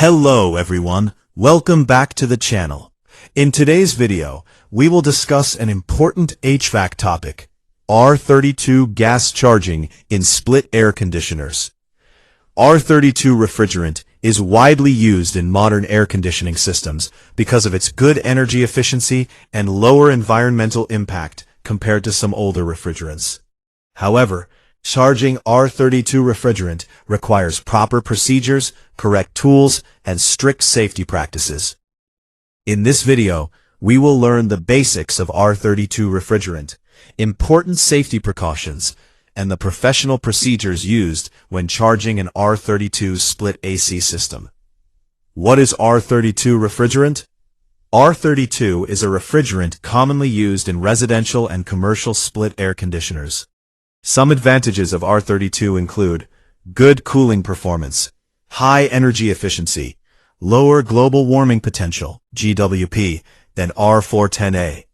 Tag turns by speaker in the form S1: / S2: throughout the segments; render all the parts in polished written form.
S1: Hello everyone, welcome back to the channel. In today's video, we will discuss an important HVAC topic, R32 gas charging in split air conditioners. R32 refrigerant is widely used in modern air conditioning systems because of its good energy efficiency and lower environmental impact compared to some older refrigerants. However, charging R32 refrigerant requires proper procedures, correct tools, and strict safety practices. In this video, we will learn the basics of R32 refrigerant, important safety precautions, and the professional procedures used when charging an R32 split AC system. What is R32 refrigerant? R32 is a refrigerant commonly used in residential and commercial split air conditioners. Some advantages of R32 include good cooling performance, high energy efficiency, lower global warming potential (GWP) than R410A,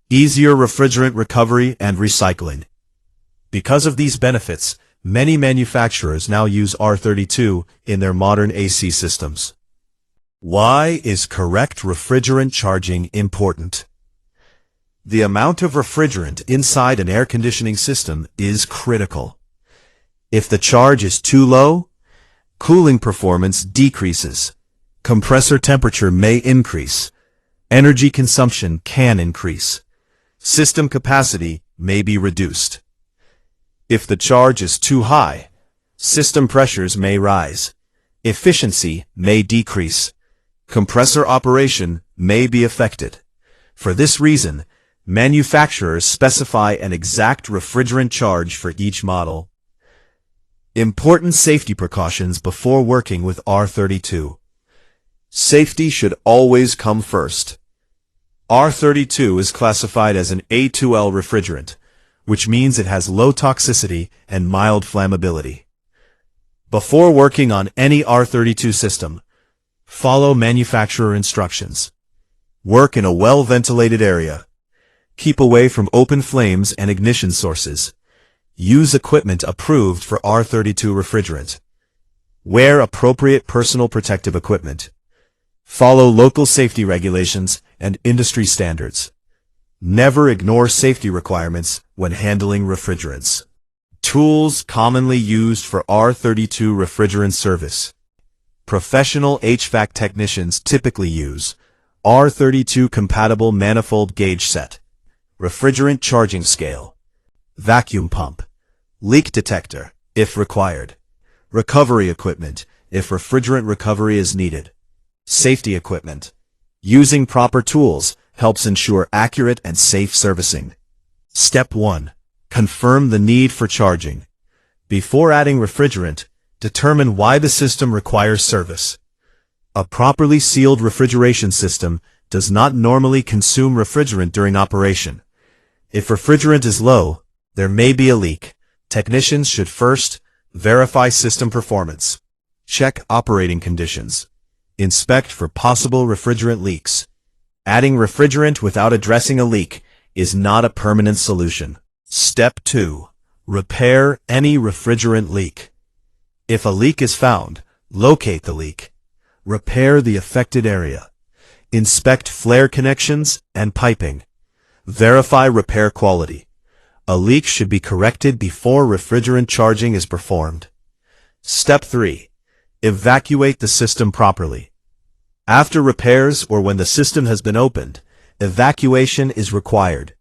S1: easier refrigerant recovery and recycling. Because of these benefits, many manufacturers now use R32 in their modern AC systems. Why is correct refrigerant charging important? The amount of refrigerant inside an air conditioning system is critical. If the charge is too low, cooling performance decreases, compressor temperature may increase, energy consumption can increase, system capacity may be reduced. If the charge is too high, system pressures may rise, efficiency may decrease, compressor operation may be affected. For this reason, manufacturers specify an exact refrigerant charge for each model. Important safety precautions before working with R32. Safety should always come first. R32 is classified as an A2L refrigerant, which means it has low toxicity and mild flammability. Before working on any R32 system, follow manufacturer instructions. Work in a well-ventilated area. Keep away from open flames and ignition sources. Use equipment approved for R32 refrigerant. Wear appropriate personal protective equipment. Follow local safety regulations and industry standards. Never ignore safety requirements when handling refrigerants. Tools commonly used for R32 refrigerant service. Professional HVAC technicians typically use R32 compatible manifold gauge set, refrigerant charging scale, vacuum pump, leak detector, if required, recovery equipment, if refrigerant recovery is needed, safety equipment. Using proper tools helps ensure accurate and safe servicing. Step 1. Confirm the need for charging. Before adding refrigerant, determine why the system requires service. A properly sealed refrigeration system does not normally consume refrigerant during operation. If refrigerant is low, there may be a leak. Technicians should first verify system performance. Check operating conditions. Inspect for possible refrigerant leaks. Adding refrigerant without addressing a leak is not a permanent solution. Step 2. Repair any refrigerant leak. If a leak is found, locate the leak. Repair the affected area. Inspect flare connections and piping. Verify repair quality. A leak should be corrected before refrigerant charging is performed. Step 3. Evacuate the system properly. After repairs or when the system has been opened, evacuation is required.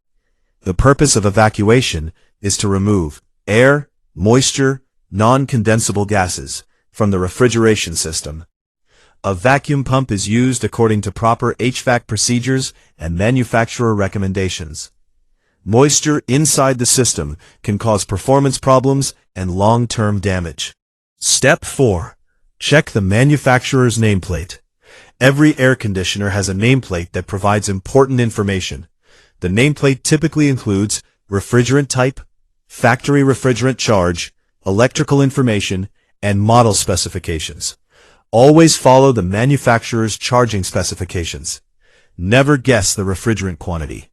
S1: The purpose of evacuation is to remove air, moisture, non-condensable gases from the refrigeration system. A vacuum pump is used according to proper HVAC procedures and manufacturer recommendations. Moisture inside the system can cause performance problems and long-term damage. Step 4. Check the manufacturer's nameplate. Every air conditioner has a nameplate that provides important information. The nameplate typically includes refrigerant type, factory refrigerant charge, electrical information, and model specifications. Always follow the manufacturer's charging specifications. Never guess the refrigerant quantity.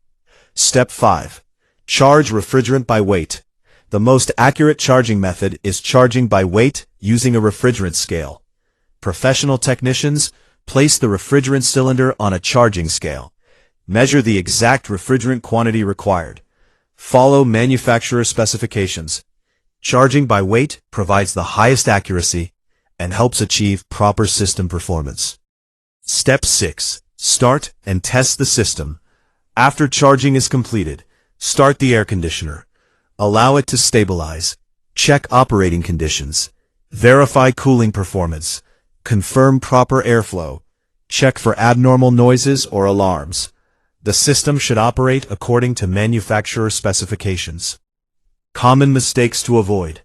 S1: Step 5. Charge refrigerant by weight. The most accurate charging method is charging by weight using a refrigerant scale. Professional technicians place the refrigerant cylinder on a charging scale. Measure the exact refrigerant quantity required. Follow manufacturer specifications. Charging by weight provides the highest accuracy and helps achieve proper system performance. Step 6. Start and test the system. After charging is completed, start the air conditioner. Allow it to stabilize. Check operating conditions. Verify cooling performance. Confirm proper airflow. Check for abnormal noises or alarms. The system should operate according to manufacturer specifications. Common mistakes to avoid.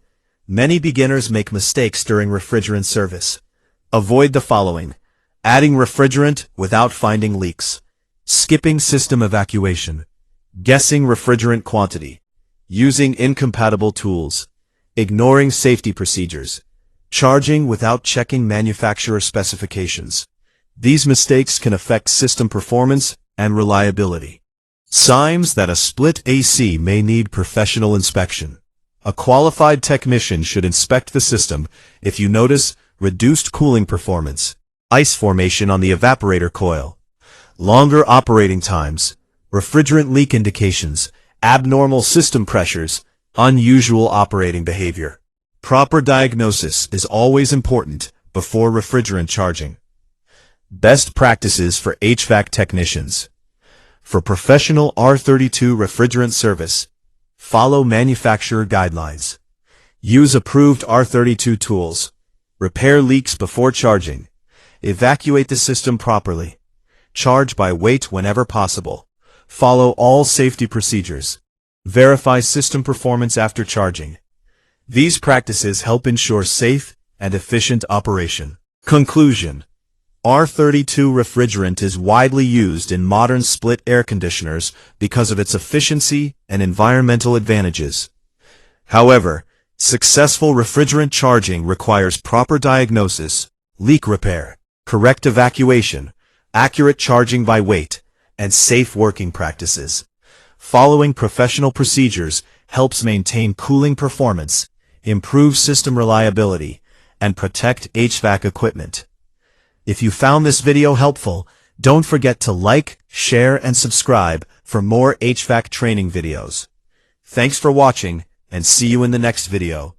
S1: Many beginners make mistakes during refrigerant service. Avoid the following: adding refrigerant without finding leaks, skipping system evacuation, guessing refrigerant quantity, using incompatible tools, ignoring safety procedures, charging without checking manufacturer specifications. These mistakes can affect system performance and reliability. Signs that a split AC may need professional inspection. A qualified technician should inspect the system if you notice reduced cooling performance, ice formation on the evaporator coil, longer operating times, refrigerant leak indications, abnormal system pressures, unusual operating behavior. Proper diagnosis is always important before refrigerant charging. Best practices for HVAC technicians. For professional R32 refrigerant service, follow manufacturer guidelines. Use approved R32 tools. Repair leaks before charging. Evacuate the system properly. Charge by weight whenever possible. Follow all safety procedures. Verify system performance after charging. These practices help ensure safe and efficient operation. Conclusion: R32 refrigerant is widely used in modern split air conditioners because of its efficiency and environmental advantages. However, successful refrigerant charging requires proper diagnosis, leak repair, correct evacuation, accurate charging by weight, and safe working practices. Following professional procedures helps maintain cooling performance, improve system reliability, and protect HVAC equipment. If you found this video helpful, don't forget to like, share, and subscribe for more HVAC training videos. Thanks for watching, and see you in the next video.